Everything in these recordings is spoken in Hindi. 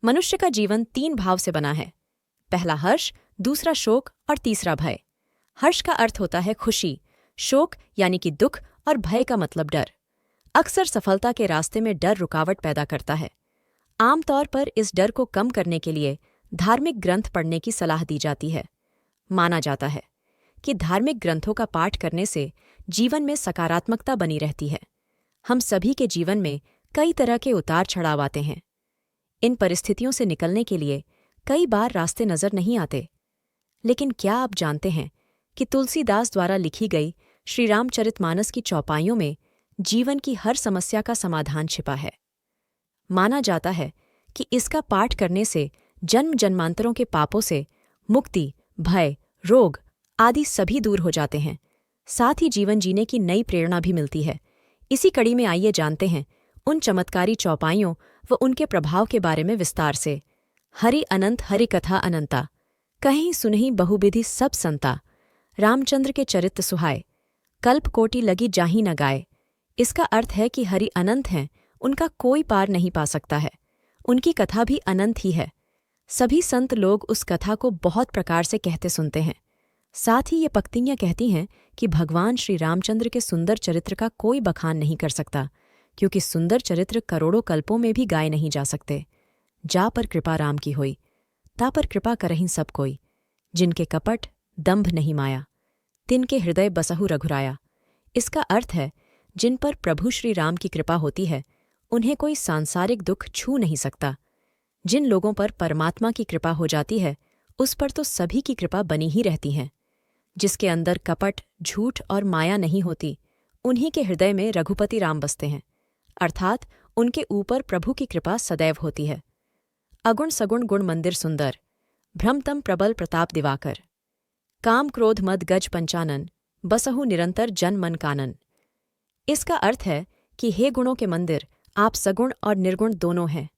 मनुष्य का जीवन 3 भाव से बना है। पहला हर्ष, दूसरा शोक और तीसरा भय। हर्ष का अर्थ होता है खुशी, शोक यानी कि दुख और भय का मतलब डर। अक्सर सफलता के रास्ते में डर रुकावट पैदा करता है। आमतौर पर इस डर को कम करने के लिए धार्मिक ग्रंथ पढ़ने की सलाह दी जाती है। माना जाता है कि धार्मिक ग्रंथों का पाठ करने से जीवन में सकारात्मकता बनी रहती है। हम सभी के जीवन में कई तरह के उतार चढ़ाव आते हैं। इन परिस्थितियों से निकलने के लिए कई बार रास्ते नजर नहीं आते। लेकिन क्या आप जानते हैं कि तुलसीदास द्वारा लिखी गई श्री रामचरितमानस की चौपाइयों में जीवन की हर समस्या का समाधान छिपा है। माना जाता है कि इसका पाठ करने से जन्म जन्मांतरों के पापों से मुक्ति, भय, रोग आदि सभी दूर हो जाते हैं। साथ ही जीवन जीने की नई प्रेरणा भी मिलती है। इसी कड़ी में आइए जानते हैं उन चमत्कारी चौपाइयों व उनके प्रभाव के बारे में विस्तार से। हरि अनंत हरि कथा अनंता, कहीं सुनहि बहुविधि सब संता। रामचंद्र के चरित्र सुहाए, कल्प कोटि लगी जाहि न गाए। इसका अर्थ है कि हरि अनंत हैं, उनका कोई पार नहीं पा सकता है। उनकी कथा भी अनंत ही है। सभी संत लोग उस कथा को बहुत प्रकार से कहते सुनते हैं। साथ ही ये पंक्तियां कहती हैं कि भगवान श्री रामचंद्र के सुंदर चरित्र का कोई बखान नहीं कर सकता, क्योंकि सुंदर चरित्र करोड़ों कल्पों में भी गाए नहीं जा सकते। जा पर कृपा राम की होई, ता पर कृपा करहीं सब कोई। जिनके कपट दंभ नहीं माया, तिनके हृदय बसहु रघुराया। इसका अर्थ है जिन पर प्रभु श्री राम की कृपा होती है उन्हें कोई सांसारिक दुख छू नहीं सकता। जिन लोगों पर परमात्मा की कृपा हो जाती है उस पर तो सभी की कृपा बनी ही रहती है। जिसके अंदर कपट, झूठ और माया नहीं होती उन्हीं के हृदय में रघुपति राम बसते हैं, अर्थात उनके ऊपर प्रभु की कृपा सदैव होती है। अगुण सगुण गुण मंदिर सुंदर, भ्रमतम प्रबल प्रताप दिवाकर। काम क्रोध मद गज पंचानन, बसहु निरंतर जन मन कानन। इसका अर्थ है कि हे गुणों के मंदिर, आप सगुण और निर्गुण दोनों हैं।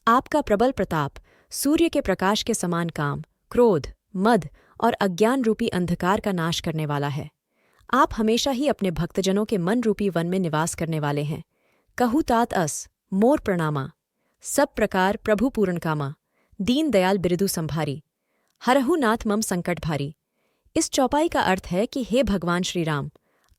आपका प्रबल प्रताप सूर्य के प्रकाश के समान काम, क्रोध, मद और अज्ञान रूपी अंधकार का नाश करने वाला है। आप हमेशा ही अपने भक्तजनों के मन रूपी वन में निवास करने वाले हैं। कहू तात अस मोर प्रणामा, सब प्रकार प्रभु पूर्ण कामा। दीन दयाल बिरदु संभारी, हरहु नाथ मम संकट भारी। इस चौपाई का अर्थ है कि हे भगवान श्री राम,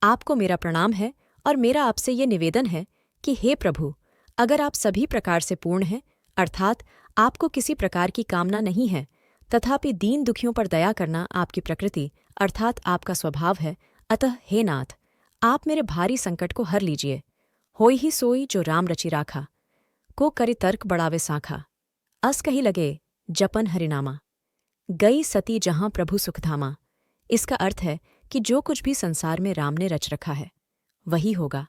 आपको मेरा प्रणाम है और मेरा आपसे ये निवेदन है कि हे प्रभु, अगर आप सभी प्रकार से पूर्ण हैं, अर्थात आपको किसी प्रकार की कामना नहीं है, तथापि दीन दुखियों पर दया करना आपकी प्रकृति अर्थात आपका स्वभाव है, अतः हे नाथ, आप मेरे भारी संकट को हर लीजिए। होई ही सोई जो राम रचि राखा, को करि तर्क बढ़ावे साखा। अस कही लगे जपन हरिनामा, गई सती जहां प्रभु सुखधामा। इसका अर्थ है कि जो कुछ भी संसार में राम ने रच रखा है वही होगा,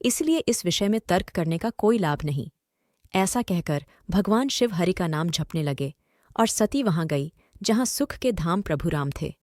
इसलिए इस विषय में तर्क करने का कोई लाभ नहीं। ऐसा कहकर भगवान शिव हरि का नाम जपने लगे और सती वहां गई जहां सुख के धाम प्रभु राम थे।